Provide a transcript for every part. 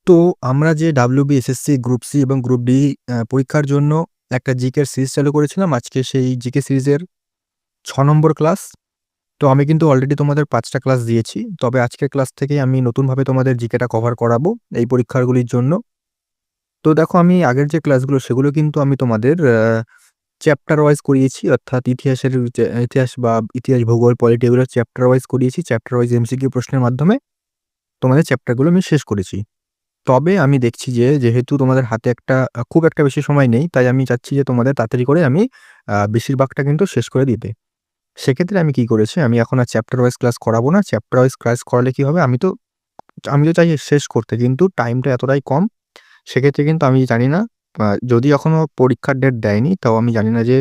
তো আমরা যে WBSSC, গ্রুপ সি এবং গ্রুপ ডি পরীক্ষার জন্য একটা জিকের সিরিজ চালু করেছিলাম। আজকে সেই জিকে সিরিজের ৬ নম্বর ক্লাস। তো আমি কিন্তু অলরেডি তোমাদের ৫ টা ক্লাস দিয়েছি। তবে আজকের ক্লাস থেকে আমি নতুনভাবে তোমাদের জিকেটা কভার করাবো এই পরীক্ষাগুলির জন্য। তো দেখো, আমি আগের যে ক্লাসগুলো সেগুলো কিন্তু আমি তোমাদের চ্যাপ্টার ওয়াইজ করিয়েছি। অর্থাৎ ইতিহাসের ইতিহাস বা ইতিহাস, ভূগোল, পলিটি এগুলো চ্যাপ্টার ওয়াইজ করিয়েছি। চ্যাপ্টার ওয়াইজ এমসিকিউ প্রশ্নের মাধ্যমে তোমাদের চ্যাপ্টারগুলো আমি শেষ করেছি। তবে আমি দেখছি যে যেহেতু তোমাদের হাতে খুব একটা বেশি সময় নেই, তাই আমি চাচ্ছি যে তোমাদের তাড়াতাড়ি করে আমি বেশিরভাগটা কিন্তু শেষ করে দিতে। সেক্ষেত্রে আমি কি করেছি, আমি এখন আর চ্যাপ্টার ওয়াইজ ক্লাস করাবো না। চ্যাপ্টার ওয়াইজ ক্লাস করালে কি হবে, আমি তো চাই শেষ করতে, কিন্তু টাইমটা এতটাই কম। সেক্ষেত্রে কিন্তু আমি জানি না, যদি এখনো পরীক্ষার ডেট দেয়নি, তাও আমি জানি না যে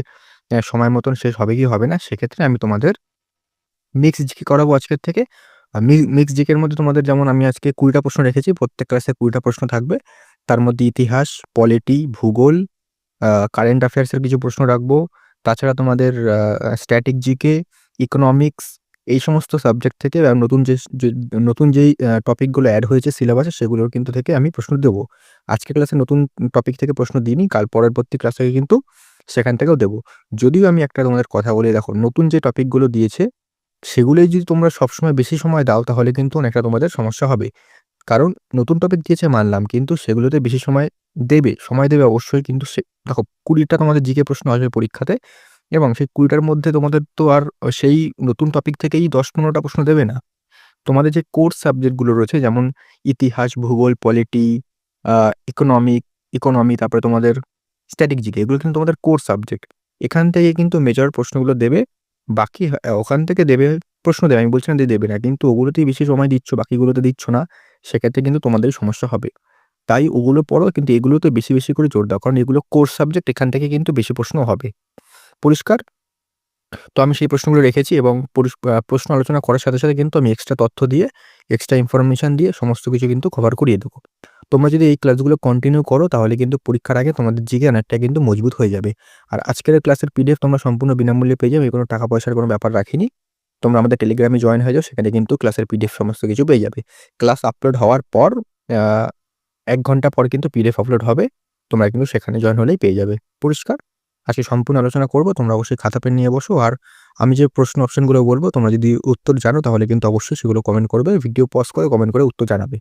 সময় মতন শেষ হবে কি হবে না। সেক্ষেত্রে আমি তোমাদের মিক্সড জিকে করাবো আজকের থেকে। মিক্সড জিকের মধ্যে তোমাদের যেমন আমি আজকে ২০ টা প্রশ্ন রেখেছি। প্রত্যেক ক্লাসে ২০ টা প্রশ্ন থাকবে। তার মধ্যে ইতিহাস, পলিটি, ভূগোল, কারেন্ট অ্যাফেয়ার্সের কিছু প্রশ্ন রাখবো। তাছাড়া তোমাদের স্ট্যাটিক জিকে, ইকোনমিক্স, এই সমস্ত সাবজেক্ট থেকে নতুন যেই টপিকগুলো এড হয়েছে সিলেবাসে, সেগুলোর কিন্তু থেকে আমি প্রশ্ন দেবো। আজকের ক্লাসে নতুন টপিক থেকে প্রশ্ন দিইনি, কাল পরবর্তী ক্লাস থেকে কিন্তু সেখান থেকেও দেবো। যদিও আমি একটা তোমাদের কথা বলি, দেখো নতুন যে টপিকগুলো দিয়েছে সেগুলোই যদি তোমরা সবসময় বেশি সময় দাও, তাহলে কিন্তু অনেকটা তোমাদের সমস্যা হবে। কারণ নতুন টপিক দিয়েছে মানলাম, কিন্তু সেগুলোতে বেশি সময় দেবে অবশ্যই। কিন্তু দেখো, ২০ টা তোমাদের জিকে প্রশ্ন আসবে পরীক্ষাতে, এবং সেই ২০ টার মধ্যে তোমাদের তো আর সেই নতুন টপিক থেকেই ১০-১৫ টা প্রশ্ন দেবে না। তোমাদের যে কোর্স সাবজেক্টগুলো রয়েছে, যেমন ইতিহাস, ভূগোল, পলিটি, আ ইকোনমিক ইকোনমি, তারপরে তোমাদের স্ট্যাটিক জিকে, এগুলো কিন্তু তোমাদের কোর সাবজেক্ট। এখান থেকে কিন্তু মেজর প্রশ্নগুলো দেবে। বাকি ওখান থেকে প্রশ্ন দেবে। আমি বলছি না যে দেবে না। কিন্তু ওগুলোতেই বেশি সময় দিচ্ছ, বাকিগুলোতে দিচ্ছ না। সেক্ষেত্রে কিন্তু তোমাদের সমস্যা হবে। তাই ওগুলো পড়ো, কিন্তু এগুলোতে বেশি করে জোর দাও। কারণ এগুলো কোর সাবজেক্ট, এখান থেকে কিন্তু বেশি প্রশ্ন হবে। পরিষ্কার? তো আমি সেই প্রশ্নগুলো রেখেছি, এবং প্রশ্ন আলোচনা করার সাথে কিন্তু আমি এক্সট্রা তথ্য দিয়ে, এক্সট্রা ইনফরমেশন দিয়ে সমস্ত কিছু কিন্তু কভার করিয়ে দেবো। তোমরা যদি এই ক্লাসগুলো কন্টিনিউ করো, তাহলে কিন্তু পরীক্ষার আগে তোমাদের জিকে অনেকটা কিন্তু মজবুত হয়ে যাবে। আর আজকের ক্লাসের পিডিএফ তোমরা সম্পূর্ণ বিনামূল্যে পেয়ে যাবে। কোনো টাকা পয়সার কোনো ব্যাপার রাখিনি। তোমরা আমাদের টেলিগ্রামে জয়েন হয়ে যাও, সেখানে কিন্তু ক্লাসের পিডিএফ সমস্ত কিছু পেয়ে যাবে। ক্লাস আপলোড হওয়ার পর ১ ঘন্টা পর কিন্তু পিডিএফ আপলোড হবে। তোমরা কিন্তু সেখানে জয়েন হলেই পেয়ে যাবে। পরিষ্কার? আজকে সম্পূর্ণ আলোচনা করব। তোমরা অবশ্যই খাতা পেন নিয়ে বসো। আর আমি যে প্রশ্ন অপশনগুলো বলব, তোমরা যদি উত্তর জানো, তাহলে কিন্তু অবশ্যই সেগুলো কমেন্ট করবে। ভিডিও পজ করে কমেন্ট করে উত্তর জানাবে।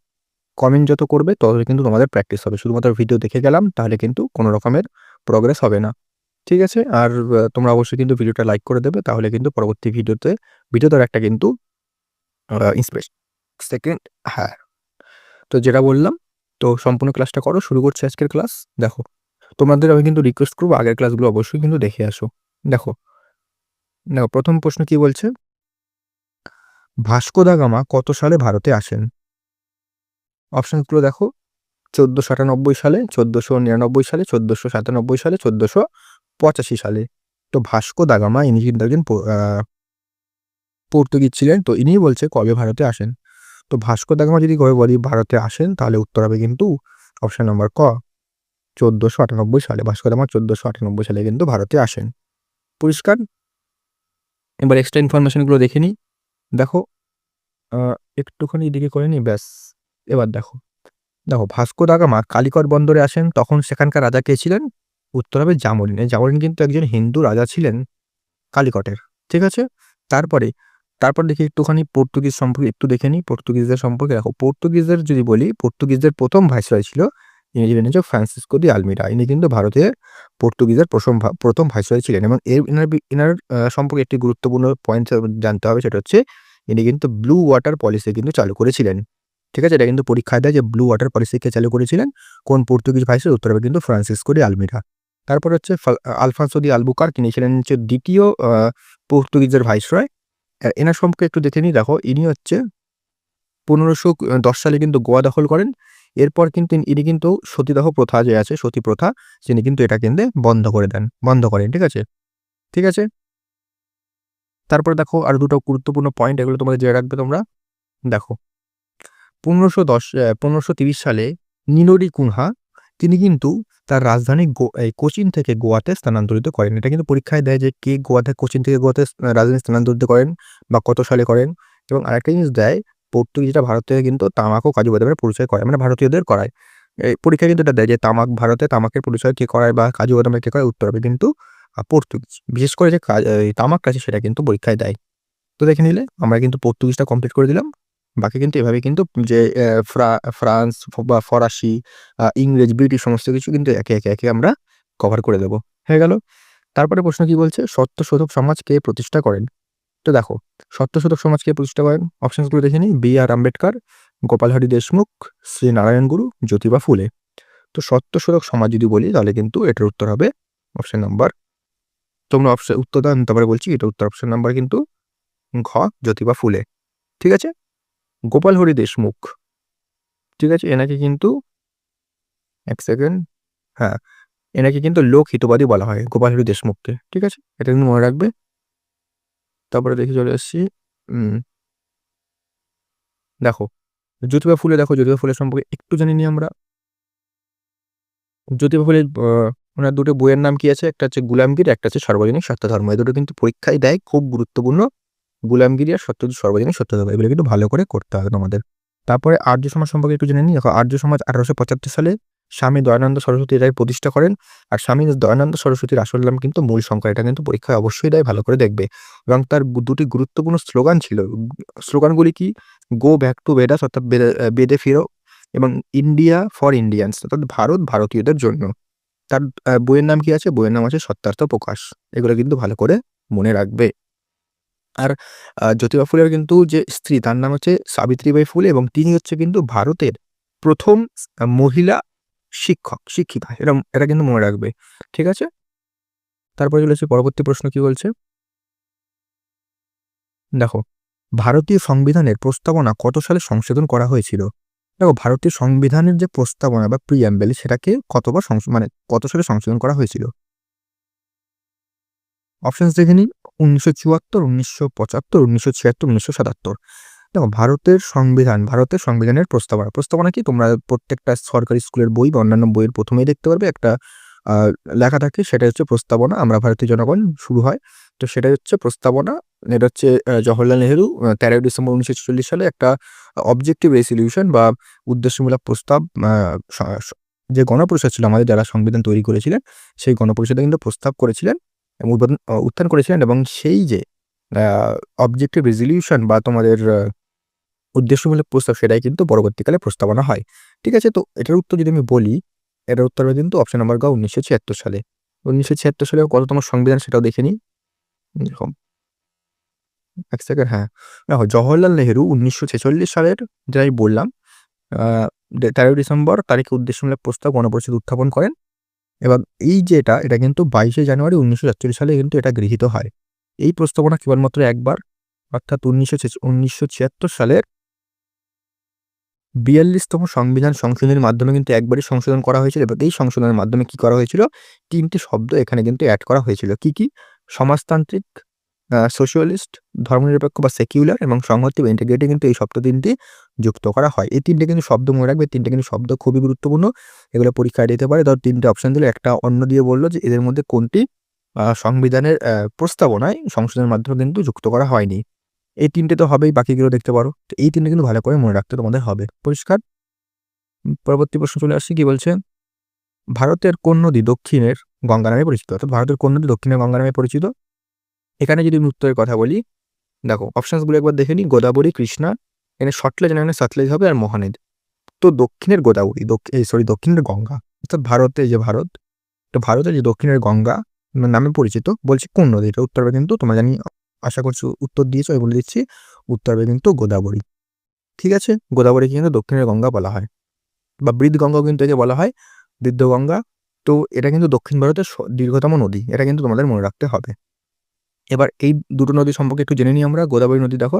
কমেন্ট যত করবে, তত কিন্তু তোমাদের প্র্যাকটিস হবে। শুধুমাত্র ভিডিও দেখে গেলাম, তাহলে কিন্তু কোনো রকমের প্রোগ্রেস হবে না। ঠিক আছে? আর তোমরা অবশ্যই কিন্তু ভিডিওটা লাইক করে দেবে। তাহলে কিন্তু পরবর্তী ভিডিওতে একটা কিন্তু ইন্সপিরেশন। সেকেন্ড, হ্যাঁ। তো যেটা বললাম, তো সম্পূর্ণ ক্লাসটা করো। শুরু করছি আজকের ক্লাস। দেখো, তোমাদের আমি কিন্তু রিকোয়েস্ট করব, আগের ক্লাসগুলো অবশ্যই কিন্তু দেখে আসো। দেখো, দেখো ১ম প্রশ্ন কি বলছে? ভাস্কো দা গামা কত সালে ভারতে আসেন? অপশনসগুলো দেখো। ১৪৯৮ সালে, ১৪৯৯ সালে, ১৪৯৭ সালে, ১৪৮৫ সালে। তো ভাস্কো দা গামা, ইনি কিন্তু একজন পর্তুগিজ ছিলেন। তো ইনিই বলছে কবে ভারতে আসেন। তো ভাস্কো দা গামা যদি কবে বলি ভারতে আসেন, তাহলে উত্তর হবে কিন্তু অপশন নম্বর ক, ১৪৯৮ সালে। ভাস্কো দা গামা ১৪৯৮ সালে কিন্তু ভারতে আসেন। পরিষ্কার? এবার এক্সট্রা ইনফরমেশনগুলো দেখে নিই। দেখো, আ একটুখানি এদিকে করে নিই, ব্যাস। এবার দেখো, ভাস্কো দা গামা কালিকট বন্দরে আসেন, তখন সেখানকার রাজা কে ছিলেন? উত্তর হবে জামোরিন। এই জামোরিন কিন্তু একজন হিন্দু রাজা ছিলেন কালিকটের। ঠিক আছে? তারপরে তারপর দেখি একটুখানি পর্তুগিজ সম্পর্কে একটু দেখে নিই। পর্তুগিজদের সম্পর্কে দেখো, পর্তুগিজদের যদি বলি, পর্তুগিজদের ১ম ভাইসরয় ছিল, ইনি ছিলেন হচ্ছে ফ্রান্সিসকো দি আলমিরা। ইনি কিন্তু ভারতের পর্তুগিজের ১ম ভাইসরয় ছিলেন, এবং এনার সম্পর্কে একটি গুরুত্বপূর্ণ পয়েন্ট জানতে হবে। সেটা হচ্ছে, ইনি কিন্তু ব্লু ওয়াটার পলিসি কিন্তু চালু করেছিলেন। ঠিক আছে? এটা কিন্তু পরীক্ষায় দেয় যে ব্লু ওয়াটার পলিসি কে চালু করেছিলেন? কোন পর্তুগিজ ভাইসরয়? উত্তর হবে কিন্তু ফ্রান্সিসকো দি আলমিরা। তারপর হচ্ছে আলফান্সো দি আলবুকার্ক, ইনি ছিলেন হচ্ছে ২য় পর্তুগিজের ভাইসরয়। এনার সম্পর্কে একটু দেখে নিই। দেখো, ইনি হচ্ছে ১৫১০ সালে কিন্তু গোয়া দখল করেন। এরপর কিন্তু ইনি কিন্তু সতীদাহ প্রথা যে আছে, সতী প্রথা, তিনি কিন্তু এটা কিন্তু বন্ধ করেন। ঠিক আছে? ঠিক আছে? তারপরে দেখো, আরো ২ টো গুরুত্বপূর্ণ পয়েন্ট, এগুলো তোমাদের জেনে রাখবে তোমরা। দেখো, ১৫৩০ সালে নিনোরি কুনহা, তিনি কিন্তু তার রাজধানী কোচিন থেকে গোয়াতে স্থানান্তরিত করেন। এটা কিন্তু পরীক্ষায় দেয় যে কোচিন থেকে গোয়াতে রাজধানী স্থানান্তরিত করেন বা কত সালে করেন। এবং আরেকটা জিনিস দেয়, পর্তুগিজরা ভারত থেকে কিন্তু তামাক ও কাজু বাদামের পরিচয় করায়, মানে ভারতীয়দের করায়। এই পরীক্ষায় কিন্তু এটা দেয় যে ভারতে তামাকের পরিচয় কে করায় বা কাজু বাদামের কে করায়? উত্তর হবে কিন্তু পর্তুগিজ। বিশেষ করে যে এই তামাকটা আছে সেটা কিন্তু পরীক্ষায় দেয়। তো দেখে নিলে আমরা কিন্তু পর্তুগিজটা কমপ্লিট করে দিলাম। বাকি কিন্তু এভাবে কিন্তু যে ফ্রান্স বা ফরাসি, ইংরেজ, ব্রিটিশ সমস্ত কিছু কিন্তু একে আমরা কভার করে দেব। হয়ে গেল। তারপরে প্রশ্ন কি বলছে? সত্যশোধক সমাজ কে প্রতিষ্ঠা করেন? তো দেখো, সত্যশোধক সমাজ কে প্রতিষ্ঠা করেন? অপশনসগুলো দেখে নিই। বি.আর. আম্বেদকর, গোপালহরি দেশমুখ, শ্রী নারায়ণ গুরু, জ্যোতিবা ফুলে। তো সত্যশোধক সমাজ যদি বলি তাহলে কিন্তু এটার উত্তর হবে অপশন নাম্বার, তোমরা উত্তর দাও, তারপরে বলছি এটা উত্তর অপশন নাম্বার কিন্তু ঘ, জ্যোতিবা ফুলে। ঠিক আছে? গোপালহরি দেশমুখ, ঠিক আছে, এনাকে কিন্তু এক সেকেন্ড, হ্যাঁ, এনাকে কিন্তু লোকহিতবাদী বলা হয় গোপালহরি দেশমুখকে। ঠিক আছে, এটা কিন্তু মনে রাখবে। তারপরে দেখে চলে আসছি, দেখো জ্যোতিবা ফুলে, দেখো জ্যোতিবা ফুলের সম্পর্কে একটু জানি নি আমরা। জ্যোতিবা ফুলের ওনার দুটো বইয়ের নাম কি আছে? একটা হচ্ছে গুলামগীর, একটা হচ্ছে সর্বজনীন সত্যধর্ম। এই দুটো কিন্তু পরীক্ষায় দেয়, খুব গুরুত্বপূর্ণ। গুলামগিরি আর সর্বজনীন সত্যধর্ম, এগুলো কিন্তু ভালো করে করতে হবে তোমাদের। তারপরে আর্য সমাজ সম্পর্কে একটু জেনে নিই। দেখো, আর্য সমাজ 1875 সালে স্বামী দয়ানন্দ সরস্বতী রায় প্রতিষ্ঠা করেন। আর স্বামী দয়ানন্দ সরস্বতীর আসল নাম কিন্তু মূল শঙ্কর। এটা কিন্তু পরীক্ষায় অবশ্যই দেয়, ভালো করে দেখবে। এবং তার দুটি গুরুত্বপূর্ণ স্লোগান ছিল। স্লোগানগুলি কি? গো ব্যাক টু বেদাস, অর্থাৎ বেদে ফিরো, এবং ইন্ডিয়া ফর ইন্ডিয়ান্স, অর্থাৎ ভারত ভারতীয়দের জন্য। তার বইয়ের নাম কি আছে? বইয়ের নাম আছে সত্যার্থ প্রকাশ। এগুলো কিন্তু ভালো করে মনে রাখবে। আর জ্যোতিবা ফুলের কিন্তু যে স্ত্রী, তার নাম হচ্ছে সাবিত্রীবাই ফুলে, এবং তিনি হচ্ছে কিন্তু ভারতের প্রথম মহিলা শিক্ষিকা। এটা কিন্তু মনে রাখবে। ঠিক আছে? তারপরে চলেছে পরবর্তী প্রশ্ন কি বলছে? দেখো, ভারতীয় সংবিধানের প্রস্তাবনা কত সালে সংশোধন করা হয়েছিল? দেখো, ভারতীয় সংবিধানের যে প্রস্তাবনা বা প্রিঅ্যাম্বল, সেটাকে কতবার মানে কত সালে সংশোধন করা হয়েছিল? অপশনস দেখে নিই। 1974, 1975, 1976, 1977। দেখো, ভারতের সংবিধানের প্রস্তাবনা কি? তোমরা প্রত্যেকটা সরকারি স্কুলের বই বা অন্যান্য বইয়ের প্রথমেই দেখতে পারবে একটা লেখা থাকে, সেটা হচ্ছে প্রস্তাবনা। আমরা ভারতীয় জনগণ শুরু হয়, তো সেটাই হচ্ছে প্রস্তাবনা। এটা হচ্ছে জওহরলাল নেহেরু 13 ডিসেম্বর 1946 সালে একটা অবজেক্টিভ রেজলিউশন বা উদ্দেশ্যমূলক প্রস্তাব, যে গণপরিষদ ছিল আমাদের, যারা সংবিধান তৈরি করেছিলেন, সেই গণপরিষদে কিন্তু প্রস্তাব করেছিলেন এবং উত্থান করেছিলেন। এবং সেই যে অবজেক্টিভ রেজলিউশন বা তোমাদের উদ্দেশ্যমূলক প্রস্তাব, সেটাই কিন্তু পরবর্তীকালে প্রস্তাবনা হয়। ঠিক আছে? তো এটার উত্তর যদি আমি বলি, এটার উত্তর হবে কিন্তু অপশন নাম্বার গ, 1976 সালে। 1976 সালে কততম সংবিধান সেটাও দেখে নিই। এরকম এক সেকেন্ড, হ্যাঁ, দেখো জওহরলাল নেহেরু 1946 সালের, যাই বললাম, 13 ডিসেম্বর তারিখে উদ্দেশ্যমূলক প্রস্তাব গণপরিষদ উত্থাপন করেন। এবং এই যে এটা কিন্তু 22শে জানুয়ারি 1947 সালে কিন্তু এটা গৃহীত হয়। এই প্রস্তাবনা কেবলমাত্র একবার, অর্থাৎ 1976 সালের 42তম সংবিধান সংশোধনের মাধ্যমে কিন্তু একবারই সংশোধন করা হয়েছিল। এবং এই সংশোধনের মাধ্যমে কি করা হয়েছিল? 3টি শব্দ এখানে কিন্তু অ্যাড করা হয়েছিল। কি? সমাজতান্ত্রিক, সোশ্যালিস্ট, ধর্মনিরপেক্ষ বা সেকুলার, এবং সংহতি বা ইন্টিগ্রিটি, কিন্তু এই শব্দ 3টি যুক্ত করা হয়। এই 3টে কিন্তু শব্দ মনে রাখবে। 3টে কিন্তু শব্দ খুবই গুরুত্বপূর্ণ, এগুলো পরীক্ষায় দিতে পারে। ধর 3টে অপশন দিলে একটা অন্য দিয়ে বললো যে এদের মধ্যে কোনটি সংবিধানের প্রস্তাবনায় সংশোধনের মাধ্যমে কিন্তু যুক্ত করা হয়নি। এই 3টে তো হবেই, বাকিগুলো দেখতে পারো। তো এই 3টে কিন্তু ভালো করে মনে রাখতে তোমাদের হবে। পরিষ্কার? পরবর্তী প্রশ্ন চলে আসছে, কি বলছে? ভারতের কোন নদী দক্ষিণের গঙ্গা নামে পরিচিত? অর্থাৎ ভারতের কোন নদী দক্ষিণের গঙ্গা নামে পরিচিত? এখানে যদি আমি উত্তরের কথা বলি, দেখো অপশনসগুলো একবার দেখে নিই। গোদাবরী, কৃষ্ণা, এখানে সটলেজ না, এখানে সতলেজ হবে, আর মহানেদ। তো দক্ষিণের গোদাবরী, দক্ষিণের গঙ্গা, অর্থাৎ ভারত, তো ভারতের যে দক্ষিণের গঙ্গা নামে পরিচিত, বলছি কোন নদী? এটা উত্তর হবে কিন্তু, তোমরা জানি আশা করছি উত্তর দিয়েছো, আমি বলে দিচ্ছি, উত্তর হবে কিন্তু গোদাবরী। ঠিক আছে? গোদাবরীকে কিন্তু দক্ষিণের গঙ্গা বলা হয়, বা বৃদ্ধগঙ্গাও কিন্তু একে বলা হয়, বৃদ্ধগঙ্গা। তো এটা কিন্তু দক্ষিণ ভারতের দীর্ঘতম নদী, এটা কিন্তু তোমাদের মনে রাখতে হবে। এবার এই দুটো নদী সম্পর্কে একটু জেনে নিই আমরা। গোদাবরী নদী, দেখো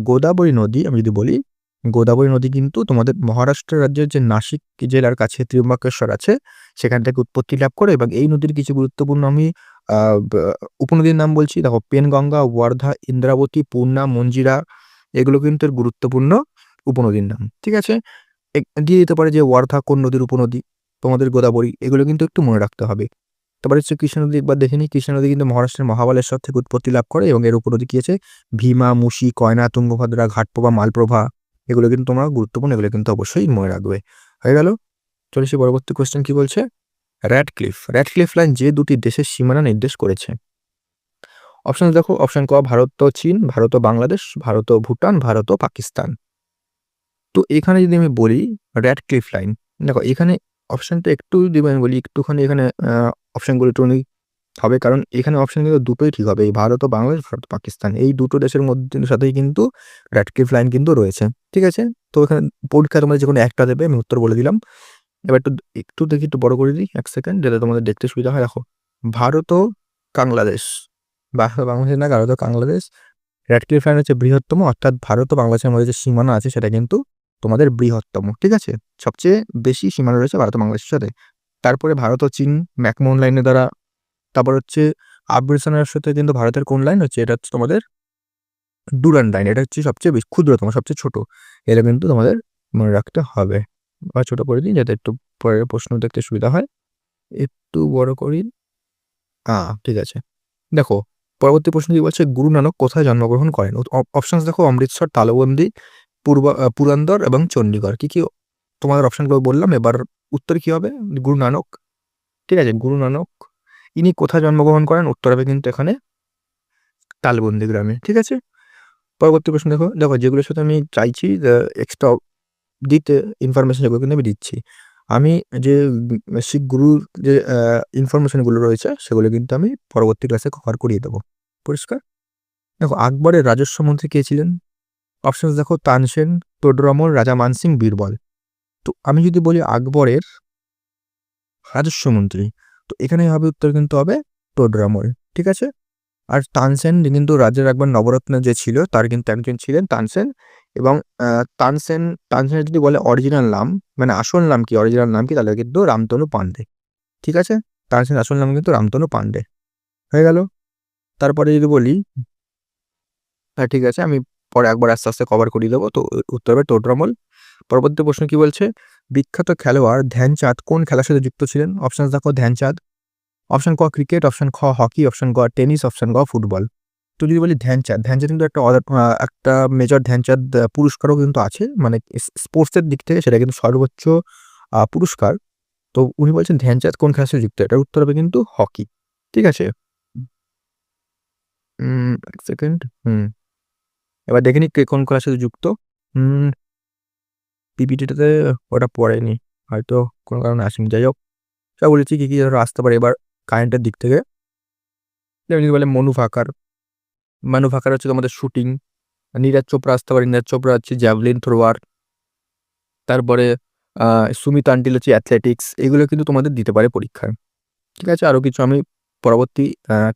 গোদাবরী নদী আমি যদি বলি, গোদাবরী নদী কিন্তু তোমাদের মহারাষ্ট্র রাজ্যের যে নাসিক জেলার কাছে ত্রিম্বকেশ্বর আছে, সেখান থেকে উৎপত্তি লাভ করে। এবং এই নদীর কিছু গুরুত্বপূর্ণ আমি উপনদীর নাম বলছি। দেখো, পেনগঙ্গা, ওয়ার্ধা, ইন্দ্রাবতী, পূর্ণা, মঞ্জিরা, এগুলো কিন্তু এর গুরুত্বপূর্ণ উপনদীর নাম। ঠিক আছে? দিয়ে দিতে পারে যে ওয়ার্ধা কোন নদীর উপনদী, তোমাদের গোদাবরী, এগুলো কিন্তু একটু মনে রাখতে হবে। তারপরে হচ্ছে কৃষ্ণা নদী একবার দেখে নিই। কৃষ্ণা নদী কিন্তু মহারাষ্ট্রের মহাবালেশ্বর থেকে উৎপত্তি লাভ করে এবং এর উপনদী কি আছে ভীমা, মুশি, কয়না, তুঙ্গভদ্রা, ঘাটপ্রভা, মালপ্রভা, এগুলো কিন্তু তোমরা গুরুত্বপূর্ণ, এগুলো কিন্তু অবশ্যই মনে রাখবে। হয়ে গেল। চলে আসি পরবর্তী কোয়েশ্চেন কি বলছে, র্যাডক্লিফ লাইন যে দুটি দেশের সীমানা নির্দেশ করেছে। অপশন দেখো, অপশন ক ভারত ও চীন, ভারত ও বাংলাদেশ, ভারত ও ভুটান, ভারত ও পাকিস্তান। তো এখানে যদি আমি বলি র্যাডক্লিফ লাইন, দেখো এখানে অপশনটা একটু যদি আমি বলি একটুখানি এখানে অপশনগুলো একটু হবে, কারণ এখানে অপশন কিন্তু দুটোই ঠিক হবে, এই ভারত ও বাংলাদেশ, ভারত ও পাকিস্তান, এই দুটো দেশের মধ্যে সাথেই কিন্তু র্যাডক্লিফ লাইন কিন্তু রয়েছে। ঠিক আছে, তো এখানে পরীক্ষা তোমরা যে কোনো একটা দেবে, আমি উত্তর বলে দিলাম। এবার একটু দেখি, একটু বড় করে দিই 1 সেকেন্ড, যাতে তোমাদের দেখতে সুবিধা হয়। দেখো ভারত ও বাংলাদেশ, বাংলাদেশ না, ভারত ও বাংলাদেশ, র্যাডক্লিফ লাইন হচ্ছে বৃহত্তম, অর্থাৎ ভারত ও বাংলাদেশের মধ্যে যে সীমানা আছে সেটা কিন্তু তোমাদের বৃহত্তম। ঠিক আছে, সবচেয়ে বেশি সীমানা রয়েছে ভারত ও বাংলাদেশের সাথে। তারপরে ভারত ও চীন ম্যাকমোহন লাইনের দ্বারা। তারপর হচ্ছে আফগানিস্তানের সাথে কিন্তু ভারতের কোন লাইন হচ্ছে, এটা হচ্ছে তোমাদের ডুরান্ড লাইন, এটা হচ্ছে সবচেয়ে বেশি ক্ষুদ্রতম, সবচেয়ে ছোট। এটা কিন্তু তোমাদের মনে রাখতে হবে। বা ছোট করে দিই যাতে একটু পরের প্রশ্ন দেখতে সুবিধা হয়। একটু বড় করি, ঠিক আছে। দেখো পরবর্তী প্রশ্ন কি বলছে, গুরু নানক কোথায় জন্মগ্রহণ করেন? অপশনস দেখো, অমৃতসর, তালবন্দি, পুরন্দর এবং চণ্ডীগড়। কি তোমাদের অপশনগুলো বললাম, এবার উত্তর কি হবে, গুরু নানক। ঠিক আছে, গুরু নানক ইনি কোথায় জন্মগ্রহণ করেন, উত্তর হবে কিন্তু এখানে তালবন্দি গ্রামে। ঠিক আছে, পরবর্তী প্রশ্ন দেখো, যেগুলোর সাথে আমি চাইছি এক্সট্রা দিতে ইনফরমেশন, সেগুলো কিন্তু আমি দিচ্ছি। আমি যে শিখ গুরুর যে ইনফরমেশনগুলো রয়েছে সেগুলো কিন্তু আমি পরবর্তী ক্লাসে কভার করিয়ে দেবো। পরিষ্কার? দেখো আকবরের রাজস্ব মন্ত্রী কে ছিলেন? অপশনস দেখো, তানসেন, তোডরমল, রাজা মানসিং, বীরবল। তো আমি যদি বলি আকবরের রাজস্ব মন্ত্রী, তো এখানে হবে উত্তর কিন্তু হবে তোডরমল। ঠিক আছে, আর তানসেন কিন্তু রাজ্যের একবার নবরত্ন যে ছিল তার কিন্তু একজন ছিলেন তানসেন। এবং তানসেনের যদি বলে অরিজিনাল নাম, মানে আসল নাম কি, অরিজিনাল নাম কি, তাহলে কিন্তু রামতনু পান্ডে। ঠিক আছে, তানসেনের আসল নাম কিন্তু রামতনু পান্ডে। হয়ে গেল। তারপরে যদি বলি, হ্যাঁ ঠিক আছে, আমি পরে একবার আস্তে আস্তে কভার করিয়ে দেবো। তো উত্তর হবে তোডরমল। পরবর্তী প্রশ্ন কি বলছে, বিখ্যাত খেলোয়াড় ধ্যানচাঁদ কোন খেলার সাথে যুক্ত ছিলেন? অপশন দেখো, ধ্যানচাঁদ। অপশন ক ক্রিকেট, অপশন খ হকি, অপশন গ টেনিস, অপশন গ ফুটবল। তো যদি বলি ধ্যানচাঁদ কিন্তু একটা মেজর ধ্যানচাঁদ পুরস্কারও কিন্তু আছে, মানে স্পোর্টসের দিক থেকে সেটা কিন্তু সর্বোচ্চ পুরস্কার। তো উনি বলছেন ধ্যানচাঁদ কোন খেলার সাথে যুক্ত, এটার উত্তর হবে কিন্তু হকি। ঠিক আছে, 1 সেকেন্ড, এবার দেখে নি কে কোন খেলার সাথে যুক্ত। পিপিটিটাতে ওটা পড়েনি, হয়তো কোনো কারণে আসেনি। যাই হোক, যা বলেছি কি কি আসতে পারে এবার কারেন্টের দিক থেকে। যেমন যদি বলে মানু ফাকার হচ্ছে তোমাদের শুটিং, নীরাজ চোপড়া আসতে পারে, নীরাজ চোপড়া হচ্ছে জ্যাভলিন থ্রোয়ার। তারপরে সুমিত আন্টিল হচ্ছে অ্যাথলেটিক্স, এগুলো কিন্তু তোমাদের দিতে পারে পরীক্ষায়। ঠিক আছে, আরও কিছু আমি পরবর্তী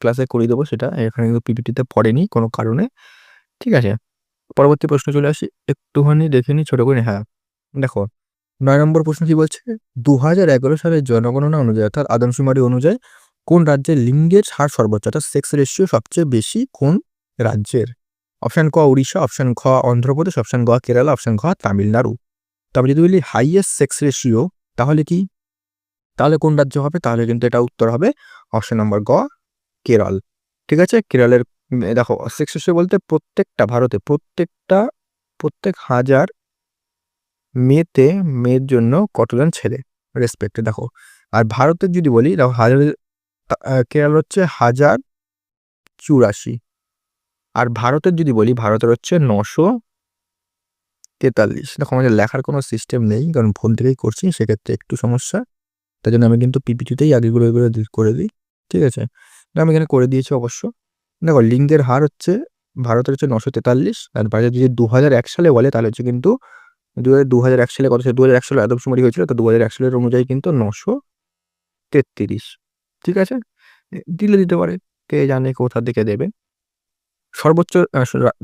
ক্লাসে করিয়ে দেবো, সেটা এখানে কিন্তু পিপিটিতে পড়েনি কোনো কারণে। ঠিক আছে, পরবর্তী প্রশ্ন চলে আসি, একটুখানি দেখে নিই ছোটো করে। হ্যাঁ দেখো 9 নম্বর প্রশ্ন কি বলছে, 2011 সালের জনগণনা অনুযায়ী অর্থাৎ আদমশুমারি অনুযায়ী কোন রাজ্যের লিঙ্গের হার সর্বোচ্চ, অর্থাৎ সেক্স রেশিও সবচেয়ে বেশি কোন রাজ্যের? অপশন ক উড়িষ্যা, অপশন খ অন্ধ্রপ্রদেশ, অপশন গ কেরালা, অপশন ঘ তামিলনাড়ু। তবে যদি বলি হাইয়েস্ট সেক্স রেশিও, তাহলে কোন রাজ্য হবে? তাহলে কিন্তু এটা উত্তর হবে অপশন নম্বর গ কেরল। ঠিক আছে, কেরলের দেখো সেক্স রেশিও বলতে ভারতে প্রত্যেক 1000 মেয়ের জন্য কতজন ছেলে রেসপেক্টে। দেখো আর ভারতের যদি বলি, দেখো কেরল হচ্ছে 1084, আর ভারতের যদি বলি ভারতের হচ্ছে 943। দেখো আমাদের লেখার কোনো সিস্টেম নেই, কারণ ফোন থেকেই করছি, সেক্ষেত্রে একটু সমস্যা। তাই জন্য আমি কিন্তু পিপিটিতেই আগেগুলো করে দিই। ঠিক আছে, আমি এখানে করে দিয়েছি অবশ্য। দেখো লিঙ্গের হার হচ্ছে ভারতের হচ্ছে 943, আর বাইরে যদি 2001 সালে বলে তাহলে হচ্ছে কিন্তু 2001 সালে কত ছিল, 2001 সালে আদমশুমারি হয়েছিল, তো 2001 সালের অনুযায়ী কিন্তু 933। ঠিক আছে, দিতে পারে, কে জানে কোথা থেকে দেবে। সর্বোচ্চ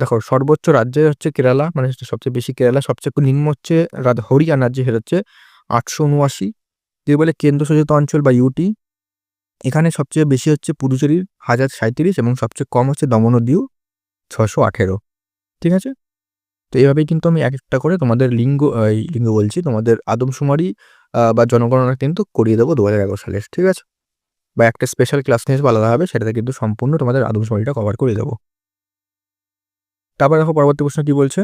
দেখো সর্বোচ্চ রাজ্যে হচ্ছে কেরালা, মানে সবচেয়ে বেশি কেরালা, সবচেয়ে নিম্ন হচ্ছে হরিয়ানার যে সেটা হচ্ছে 879। যদি বলে কেন্দ্রশাসিত অঞ্চল বা ইউটি, এখানে সবচেয়ে বেশি হচ্ছে পুদুচেরির 1037 এবং সবচেয়ে কম হচ্ছে দমন ও দিউ 618। ঠিক আছে, তো এইভাবেই কিন্তু আমি এক একটা করে তোমাদের লিঙ্গ বলছি, তোমাদের আদমশুমারি বা জনগণনা কিন্তু করিয়ে দেবো 2011 সালের। ঠিক আছে, বা একটা স্পেশাল ক্লাস নিয়ে আসবো আলাদাভাবে, সেটাতে কিন্তু সম্পূর্ণ তোমাদের আদমশুমারিটা কভার করে দেবো। তারপর দেখো পরবর্তী প্রশ্ন কি বলছে,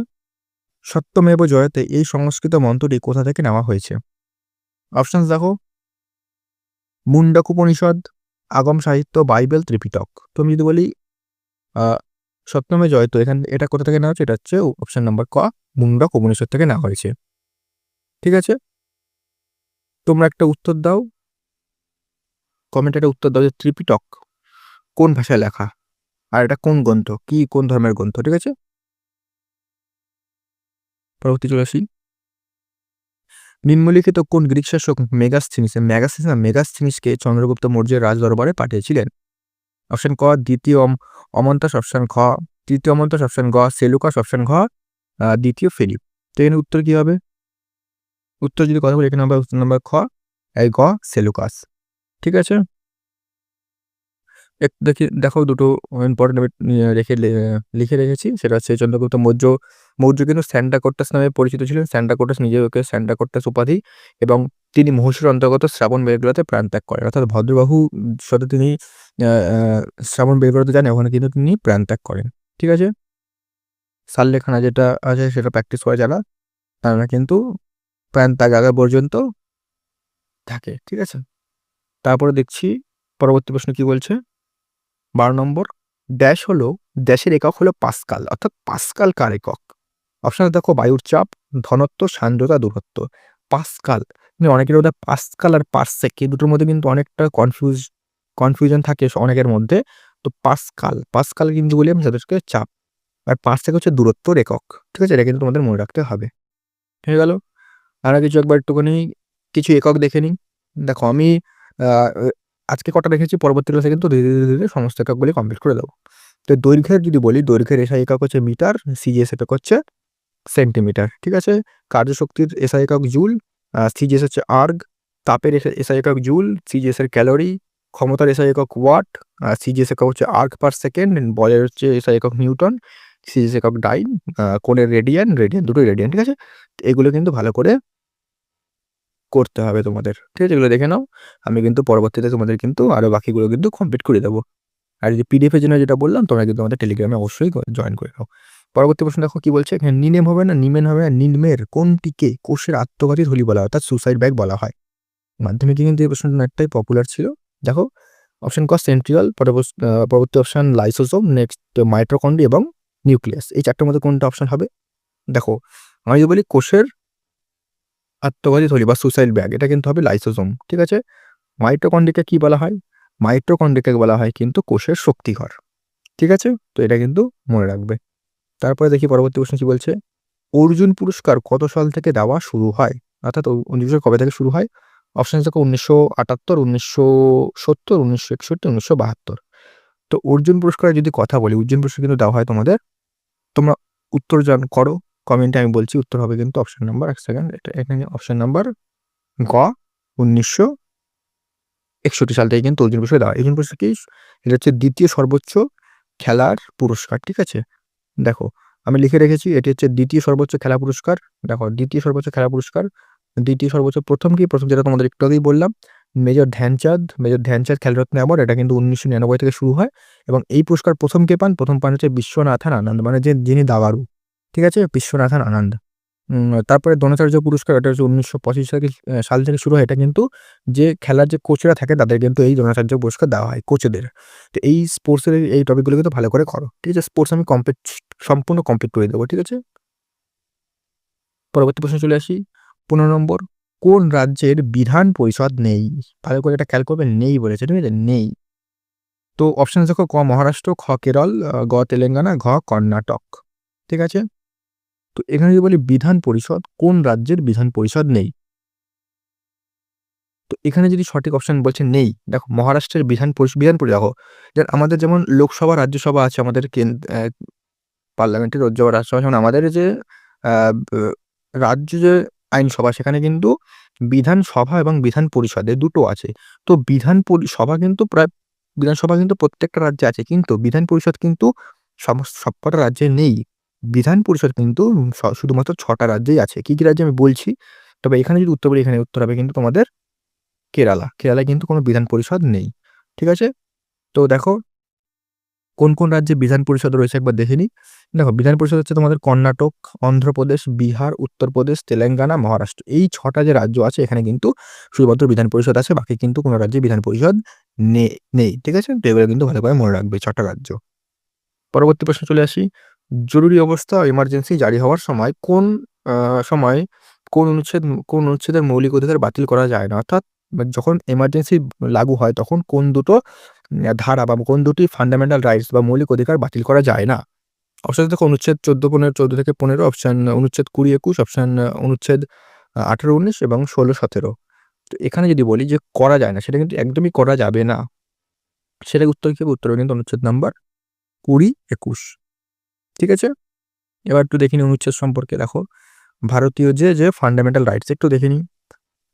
সত্যমেব জয়তে এই সংস্কৃত মন্ত্রটি কোথা থেকে নেওয়া হয়েছে? অপশনস দেখো, মুন্ডক উপনিষদ, আগম সাহিত্য, বাইবেল, ত্রিপিটক। তো আমি যদি বলি সত্যমে জয়তো, এটা কোথা থেকে নেওয়া হচ্ছে? এটা হচ্ছে অপশন নাম্বার ক, মুন্ডক উপনিষদ থেকে নেওয়া হয়েছে। ঠিক আছে, তোমরা একটা উত্তর দাও, কমেন্টে একটা উত্তর দাও যে ত্রিপিটক কোন ভাষায় লেখা, আর এটা কোন গ্রন্থ, কোন ধর্মের গ্রন্থ। ঠিক আছে, পরবর্তী চলে আসি, নিম্নলিখিত কোন গ্রিক শাসক মেগাসথিনিসকে চন্দ্রগুপ্ত মৌর্যের রাজ দরবারে পাঠিয়েছিলেন? অপশন ক দ্বিতীয় অমন্তাস, অপশন খ তৃতীয় অমন্তাস, অপশন গ সেলুকাস, অপশন ঘ দ্বিতীয় ফিলিপ। তো এখানে উত্তর কি হবে? উত্তর যদি কথা বলি এখানে হবে উত্তর নাম্বার খ, গ সেলুকাস। ঠিক আছে, দেখো দুটো ইম্পর্টেন্ট লিখে রেখেছি, সেটা হচ্ছে চন্দ্রগুপ্ত মৌর্য কিন্তু স্যান্ডাকোট্টাস নামে পরিচিত ছিলেন। স্যান্ডাকোট্টাস নিজেকে স্যান্ডাকোট্টাস উপাধি, এবং তিনি মহীশূর অন্তর্গত শ্রাবণ বেলগোলাতে প্রাণ ত্যাগ করেন, অর্থাৎ ভদ্রবাহুর সাথে তিনি শ্রাবণ বেলগোলাতে যান, ওখানে কিন্তু তিনি প্রাণ ত্যাগ করেন। ঠিক আছে, সাল্লেখানা যেটা আছে সেটা প্র্যাকটিস করে যারা, তারা কিন্তু প্রাণ ত্যাগ আগা পর্যন্ত থাকে। ঠিক আছে, তারপরে দেখছি পরবর্তী প্রশ্ন কি বলছে, 12 নম্বর, দেশের একক হলো পাস্কাল, অর্থাৎ পাস্কাল কার একক? অপশন দেখো, বায়ুর চাপ, ঘনত্ব, সান্দ্রতা, দূরত্ব। পাস্কাল, অনেকের মধ্যে পাস্কাল আর পার্সেক এই দুটোর মধ্যে কিন্তু অনেকটা কনফিউশন থাকে অনেকের মধ্যে। তো পাস্কাল কিন্তু বলি আমি যাদেরকে চাপ, আর পার্সেক হচ্ছে দূরত্বর একক। ঠিক আছে, এটা কিন্তু তোমাদের মনে রাখতে হবে। হয়ে গেল, আর কিছু একবার একটুখানি কিছু একক দেখে নিই। দেখো আমি আজকে কটা দেখেছি, পরবর্তী ক্লাসে কিন্তু ধীরে ধীরে ধীরে সমস্ত এককগুলি কমপ্লিট করে দেবো। তো দৈর্ঘ্যের যদি বলি, দৈর্ঘ্যের এসআই একক হচ্ছে মিটার, সিজিএস একক হচ্ছে সেন্টিমিটার। ঠিক আছে, কার্যশক্তির এসআই একক জুল, সিজিএস হচ্ছে আর্গ, তাপের এসআই একক জুল, সিজিএস এর ক্যালোরি, ক্ষমতার এসআই একক ওয়াট, সিজিএস একক হচ্ছে আর্গ পার সেকেন্ড, বলের হচ্ছে এসআই একক নিউটন, সিজিএস একক ডাইন, কোণের রেডিয়ান দুটোই রেডিয়ান। ঠিক আছে, এগুলো কিন্তু ভালো করে করতে হবে তোমাদের। ঠিক আছে, এগুলো দেখে নাও, আমি কিন্তু পরবর্তীতে তোমাদের কিন্তু আরও বাকিগুলো কিন্তু কমপ্লিট করে দেবো। আর যে পিডিএফের জন্য যেটা বললাম, তোমরা কিন্তু আমাদের টেলিগ্রামে অবশ্যই জয়েন করে নাও। পরবর্তী প্রশ্ন দেখো কি বলছে, এখানে নিনেম হবে না নিমেন হবে না, নিম্নের কোনটিকে কোষের আত্মঘাতী থলি বলা হয়, অর্থাৎ সুসাইড ব্যাগ বলা হয়? মাধ্যমিকে কিন্তু এই প্রশ্নটা অনেকটাই পপুলার ছিল। দেখো, অপশন ক সেন্ট্রিওল, পরবর্তী অপশন লাইসোসোম, নেক্সট মাইটোকন্ড্রিয়া এবং নিউক্লিয়াস। এই চারটার মধ্যে কোনটা অপশন হবে? দেখো, আমি যদি বলি কোষের আত্মঘাতী থলি বা সুসাইড ব্যাগ, এটা কিন্তু হবে লাইসোসোম। ঠিক আছে, মাইটোকন্ড্রিয়াকে কি বলা হয়? মাইটোকন্ড্রিয়াকে বলা হয় কিন্তু কোষের শক্তিঘর। ঠিক আছে, তো এটা কিন্তু মনে রাখবে। তারপরে দেখি পরবর্তী প্রশ্ন কি বলছে, অর্জুন পুরস্কার কত সাল থেকে দেওয়া শুরু হয়, অর্থাৎ অর্জুন পুরস্কার কবে থেকে শুরু হয়? অপশন দেখো, 1978, 1970, 1961, 1972। তো অর্জুন পুরস্কারের যদি কথা বলি, অর্জুন পুরস্কার কিন্তু দেওয়া হয় তোমাদের, তোমরা উত্তর করো কমেন্টে, আমি বলছি উত্তর হবে কিন্তু অপশন নাম্বার, এক সেকেন্ড, এটা এখানে অপশন নাম্বার গ, 1961 সাল থেকে কিন্তু অর্জুন পুরস্কার দেওয়া হয়। অর্জুন পুরস্কার কি? এটা হচ্ছে দ্বিতীয় সর্বোচ্চ খেলার পুরস্কার। ঠিক আছে, দেখো আমি লিখে রেখেছি, এটি হচ্ছে দ্বিতীয় সর্বোচ্চ খেলা পুরস্কার। দেখো, দ্বিতীয় সর্বোচ্চ খেলা পুরস্কার, দ্বিতীয় সর্বোচ্চ, প্রথম যেটা তোমাদের একটু আগেই বললাম, মেজর ধ্যানচাঁদ খেলরত্ন অ্যাওয়ার্ড, এটা কিন্তু 1999 থেকে শুরু হয়, এবং এই পুরস্কার প্রথম কে পান? প্রথম পান হচ্ছে বিশ্বনাথন আনন্দ, মানে যিনি দাগারু। ঠিক আছে, বিশ্বনাথন আনন্দ। তারপরে দ্রোণাচার্য পুরস্কার, এটা হচ্ছে 1925 সাল থেকে শুরু হয়, এটা কিন্তু যে খেলার যে কোচরা থাকে তাদের কিন্তু এই দ্রোণাচার্য পুরস্কার দেওয়া হয় কোচদের। তো এই স্পোর্টসের এই টপিকগুলো কিন্তু ভালো করে করো। ঠিক আছে, স্পোর্টস আমি সম্পূর্ণ কমপ্লিট করে দেবো। ঠিক আছে, পরবর্তী প্রশ্ন চলে আসি, 15 নম্বর, কোন রাজ্যের বিধান পরিষদ নেই? ভালো করে এটা খেয়াল করবে, নেই বলেছে, ঠিক আছে, নেই। তো অপশন দেখো, ক মহারাষ্ট্র, খ কেরল, গ তেলেঙ্গানা, ঘ কর্ণাটক। ঠিক আছে, তো এখানে যদি বলি বিধান পরিষদ, কোন রাজ্যের বিধান পরিষদ নেই? তো এখানে যদি সঠিক অপশন বলছে নেই, দেখো মহারাষ্ট্রের বিধান পরিষদ দেখো, আমাদের যেমন লোকসভা রাজ্যসভা আছে, আমাদের পার্লামেন্টের রাজ্যসভা রাজ্যসভা, যেমন আমাদের যে রাজ্য যে আইনসভা, সেখানে কিন্তু বিধানসভা এবং বিধান পরিষদে দুটো আছে। তো বিধানসভা কিন্তু প্রত্যেকটা রাজ্যে আছে, কিন্তু বিধান পরিষদ কিন্তু সবকটা রাজ্যে নেই। বিধান পরিষদ কিন্তু শুধুমাত্র 6টা রাজ্যেই আছে। কি কি রাজ্যে আমি বলছি, তবে এখানে যদি উত্তর বলি, এখানে উত্তর হবে কিন্তু তোমাদের কেরালায় কিন্তু কোনো বিধান পরিষদ নেই। ঠিক আছে? তো দেখো কোন রাজ্যে বিধান পরিষদ রয়েছে একবার দেখে নিই। দেখো বিধান পরিষদ হচ্ছে তোমাদের কর্ণাটক, অন্ধ্রপ্রদেশ, বিহার, উত্তরপ্রদেশ, তেলেঙ্গানা, মহারাষ্ট্র। এই ৬ টা যে রাজ্য আছে এখানে কিন্তু শুধুমাত্র বিধান পরিষদ আছে। বাকি কিন্তু কোন রাজ্যে বিধান পরিষদ নেই। ঠিক আছে? তো এগুলো কিন্তু ভালো করে মনে রাখবে ৬ টা রাজ্য। পরবর্তী প্রশ্নে চলে আসি। জরুরি অবস্থা এমার্জেন্সি জারি হওয়ার সময় আ সময় কোন অনুচ্ছেদের মৌলিক অধিকার বাতিল করা যায় না? অর্থাৎ যখন এমার্জেন্সি লাগু হয় তখন কোন দুটো ধারা বা কোন দুটি ফান্ডামেন্টাল রাইটস বা মৌলিক অধিকার বাতিল করা যায় না? অপশন দেখো অনুচ্ছেদ ১৪ থেকে ১৫, অপশন অনুচ্ছেদ ২০-২১, অপশন অনুচ্ছেদ ১৮-১৯ এবং ১৬-১৭। তো এখানে যদি বলি যে করা যায় না, সেটা কিন্তু একদমই করা যাবে না। সেটার উত্তর কি হবে? উত্তর হবে কিন্তু অনুচ্ছেদ নাম্বার ২০-২১। ঠিক আছে? এবার একটু দেখে নিই অনুচ্ছেদ সম্পর্কে। দেখো ভারতীয় যে ফান্ডামেন্টাল রাইটস একটু দেখে নিই।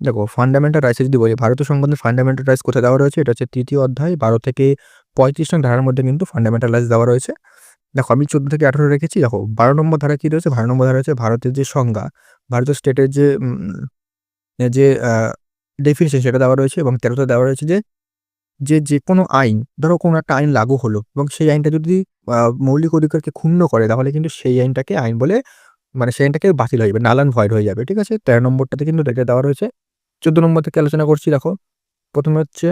দেখো ফান্ডামেন্টাল রাইটস যদি বলি, ভারতীয় সংবিধানের ফান্ডামেন্টাল রাইটস কোথায় দেওয়া রয়েছে? এটা হচ্ছে ৩য় অধ্যায় ১২ থেকে ৩৫ নং ধারার মধ্যে কিন্তু ফান্ডামেন্টাল রাইটস দেওয়া রয়েছে। দেখো আমি ১৪ থেকে ১৮ রেখেছি। দেখো ১২ নম্বর ধারা কি রয়েছে? ১২ নম্বর ধারা হচ্ছে ভারতের যে সংজ্ঞা, ভারতীয় স্টেটের যে ডেফিনিশন সেটা দেওয়া রয়েছে এবং ১৩ তে দেওয়া রয়েছে যেকোনো আইন, ধরো কোনো একটা আইন লাগু হলো এবং সেই আইনটা যদি আ মৌলিক অধিকারকে ক্ষুণ্ণ করে তাহলে কিন্তু সেই আইনটাকে আইন বলে মানে সেই আইনটাকে বাতিল হয়ে যাবে, নাল অ্যান্ড ভয়েড হয়ে যাবে। ঠিক আছে? ১৩ নম্বরটাতে কিন্তু এটা দেওয়া রয়েছে। ১৪ নম্বর থেকে আলোচনা করছি দেখো। ১ম এ হচ্ছে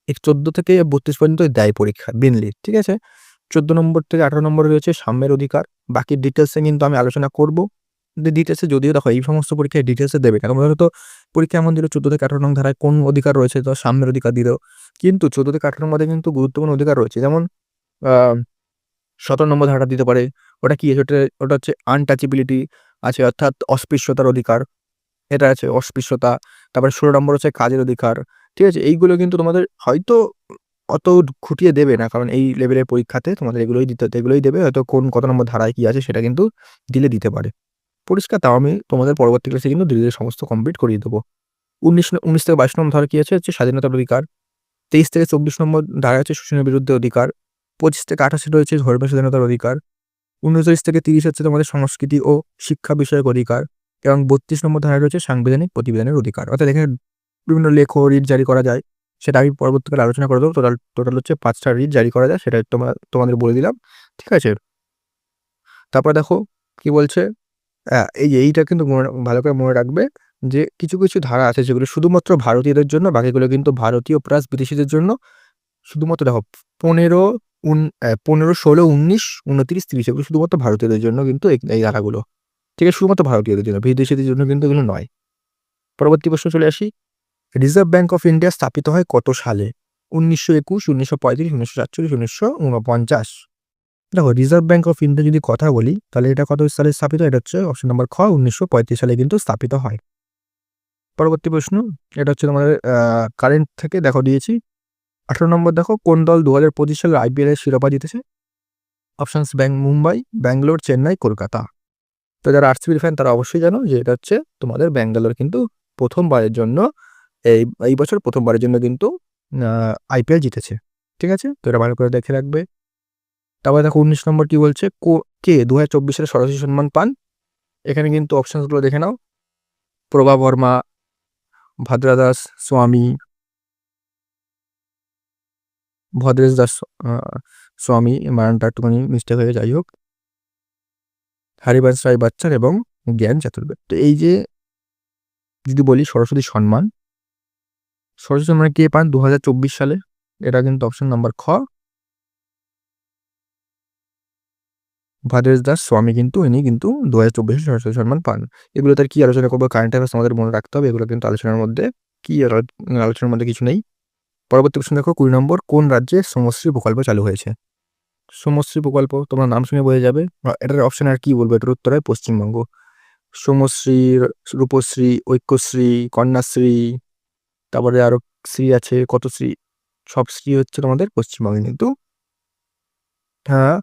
১৪ থেকে ৩২ পর্যন্ত দেয় পরীক্ষা মেইনলি। ঠিক আছে? ১৪ নম্বর থেকে ১৮ নম্বরে রয়েছে সাম্যের অধিকার। বাকি ডিটেইলস এ কিন্তু আমি আলোচনা করব। ডিটেইলস এ যদিও দেখো এই সমস্ত পরীক্ষায় ডিটেইলস এ দেবে না। তোমরা হয়তো পরীক্ষা এমন দিল ১৪ থেকে ১৮ নং ধারায় কোন অধিকার রয়েছে তো সাম্যের অধিকার দিল। কিন্তু ১৪ থেকে ১৮ এর মধ্যে কিন্তু গুরুত্বপূর্ণ অধিকার রয়েছে। যেমন আ ১৭ নম্বর ধারাটা দিতে পারে। ওটা কি? ওটা হচ্ছে আনটাচেবিলিটি আছে, অর্থাৎ অস্পৃশ্যতার অধিকার। এটা আছে অস্পৃশ্যতা। তারপরে ১৬ নম্বর হচ্ছে কাজের অধিকার। ঠিক আছে? এইগুলো কিন্তু তোমাদের হয়তো অত খুঁটিয়ে দেবে না। কারণ এই লেভেলের পরীক্ষাতে তোমাদের এগুলোই দেবে। হয়তো কত নম্বর ধারায় কি আছে সেটা কিন্তু দিতে পারে। পরিষ্কার? তাও আমি তোমাদের পরবর্তী ক্লাসে কিন্তু ধীরে সমস্ত কমপ্লিট করিয়ে দেব। ১৯ থেকে ২২ নম্বর ধারা কি আছে? হচ্ছে স্বাধীনতার অধিকার। ২৩ থেকে ২৪ নম্বর ধারায় হচ্ছে শোষণের বিরুদ্ধে অধিকার। ২৫ থেকে ২৮ এ রয়েছে ধর্মীয় স্বাধীনতার অধিকার। ৩৯ থেকে ৩০ হচ্ছে তোমাদের সংস্কৃতি ও শিক্ষা বিষয়ক অধিকার এবং ৩২ নম্বর ধারায় রয়েছে সাংবিধানিক প্রতিবেদনের অধিকার। অর্থাৎ এখানে বিভিন্ন রিট জারি করা যায়। সেটা আমি পরবর্তীকালে আলোচনা করে দেব। টোটাল হচ্ছে ৫ টা রিট জারি করা যায় সেটা তোমাদের বলে দিলাম। ঠিক আছে? তারপর দেখো কি বলছে? এইটা কিন্তু ভালো করে মনে রাখবে যে কিছু ধারা আছে যেগুলো শুধুমাত্র ভারতীয়দের জন্য, বাকিগুলো কিন্তু ভারতীয় প্লাস বিদেশীদের জন্য। শুধুমাত্র দেখো ১৫, ১৬, ১৯, ২৯, ৩০ এগুলো শুধুমাত্র ভারতীয়দের জন্য কিন্তু এই ধারাগুলো। ঠিক আছে? শুধুমাত্র ভারতীয়দের জন্য, বিদেশীদের জন্য কিন্তু এগুলো নয়। পরবর্তী প্রশ্নে চলে আসি। রিজার্ভ ব্যাংক অফ ইন্ডিয়া স্থাপিত হয় কত সালে? ১৯২১, ১৯৩৫, ১৯৪৭, ১৯৪৯। দেখো রিজার্ভ ব্যাংক অফ ইন্ডিয়া যদি কথা বলি তাহলে এটা কত সালে স্থাপিত? এটা হচ্ছে অপশন নাম্বার খ ১৯৩৫ সালে কিন্তু স্থাপিত হয়। পরবর্তী প্রশ্ন, এটা হচ্ছে তোমাদের কারেন্ট থেকে দেখো দিয়েছি। ১৮ নম্বর দেখো কোন দল ২০২৫ সালের আইপিএল এর শিরোপা জিতেছে? অপশনস মুম্বাই, ব্যাঙ্গালোর, চেন্নাই, কলকাতা। তো যারা আরসিবির ফ্যান তারা অবশ্যই জানো যে এটা হচ্ছে তোমাদের ব্যাঙ্গালোর কিন্তু প্রথমবারের জন্য এই বছর প্রথমবারের জন্য কিন্তু আইপিএল জিতেছে। ঠিক আছে? তো এটা ভালো করে দেখে রাখবে। তারপরে দেখো ১৯ নম্বর কি বলছে? কে ২০২৪ সালে সর্বশ্রেষ্ঠ সম্মান পান? এখানে কিন্তু অপশনস গুলো দেখে নাও। প্রভা বর্মা, ভাদ্রা দাস স্বামী, ভদ্রেশ দাস আ স্বামী, বানানটা একটুখানি মিস্টেক হয়ে যাই হোক। হরিবংশ রায় বচ্চন এবং জ্ঞান চতুর্বেদী। তো এই যে যদি বলি সরস্বতী সম্মান কে পান ২০২৪ সালে? এটা কিন্তু অপশন নাম্বার খ ভদ্রেশ দাস স্বামী কিন্তু ইনি কিন্তু ২০২৪ সালে সরস্বতী সম্মান পান। এগুলোতে আর কি আলোচনা করবো? কারেন্ট অ্যাফেয়ার্স আমাদের মনে রাখতে হবে। এগুলো কিন্তু আলোচনার মধ্যে আলোচনার মধ্যে কিছু নেই। পরবর্তী প্রশ্ন দেখো ২০ নম্বর কোন রাজ্যে শ্রমশ্রী প্রকল্প চালু হয়েছে? শ্রমশ্রী প্রকল্প তোমরা নাম শুনে বোঝা যাবে। এটার অপশন আর কি বলবো? এটার উত্তর হয় পশ্চিমবঙ্গ। শ্রমশ্রী, রূপশ্রী, ঐক্যশ্রী, কন্যাশ্রী, তারপরে আরো শ্রী আছে, কত শ্রী, সব শ্রী হচ্ছে তোমাদের পশ্চিমবঙ্গে কিন্তু হ্যাঁ,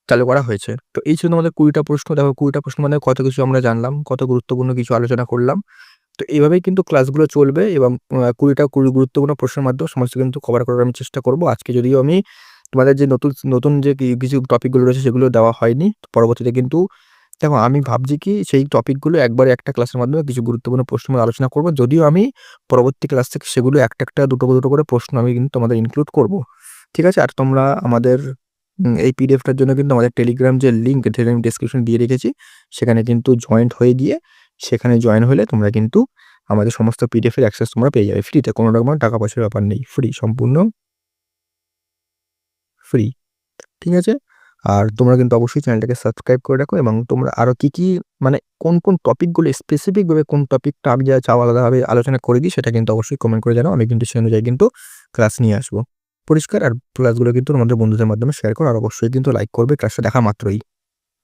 চালু করা হয়েছে। তো এই ছিল তোমাদের ২০ টা প্রশ্ন। দেখো ২০ টা প্রশ্ন মানে কত কিছু আমরা জানলাম, কত গুরুত্বপূর্ণ কিছু আলোচনা করলাম। তো এভাবেই কিন্তু ক্লাসগুলো চলবে এবং ২০ টা গুরুত্বপূর্ণ প্রশ্নের মাধ্যমে সমস্ত কিন্তু কভার করার আমি চেষ্টা করব। আজকে যদিও আমি তোমাদের যে নতুন যে কিছু টপিকগুলো রয়েছে সেগুলো দেওয়া হয়নি। পরবর্তীতে কিন্তু দেখো আমি ভাবছি কি সেই টপিকগুলো একবারে একটা ক্লাসের মাধ্যমে কিছু গুরুত্বপূর্ণ প্রশ্ন নিয়ে আলোচনা করব। যদিও আমি পরবর্তী ক্লাস থেকে সেগুলো একটা, দুটো করে প্রশ্ন আমি কিন্তু তোমাদের ইনক্লুড করব। ঠিক আছে? আর তোমরা আমাদের এই পিডিএফটার জন্য কিন্তু আমাদের টেলিগ্রাম যে লিঙ্ক সেটা আমি ডেসক্রিপশনে দিয়ে রেখেছি। সেখানে কিন্তু জয়েন্ট হয়ে গিয়ে সেখানে জয়েন হলে তোমরা কিন্তু আমাদের সমস্ত পিডিএফ এর অ্যাক্সেস তোমরা পেয়ে যাবে ফ্রিতে। কোনো রকম টাকা পয়সার ব্যাপার নেই। ফ্রি, সম্পূর্ণ ফ্রি। ঠিক আছে? আর তোমরা কিন্তু অবশ্যই চ্যানেলটাকে সাবস্ক্রাইব করে রাখো এবং তোমরা আরো কি মানে কোন টপিকগুলো স্পেসিফিক ভাবে কোন টপিকটা আমি চাও আলাদাভাবে আলোচনা করে দিই সেটা কিন্তু অবশ্যই কমেন্ট করে জানাও। আমি কিন্তু সেই অনুযায়ী কিন্তু ক্লাস নিয়ে আসবো। পরিষ্কার? আর ক্লাসগুলো কিন্তু তোমাদের বন্ধুদের মাধ্যমে শেয়ার করো। আর অবশ্যই কিন্তু লাইক করবে ক্লাসটা দেখা মাত্রই।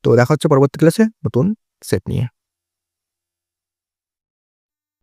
তো দেখা হচ্ছে পরবর্তী ক্লাসে নতুন সেট নিয়ে।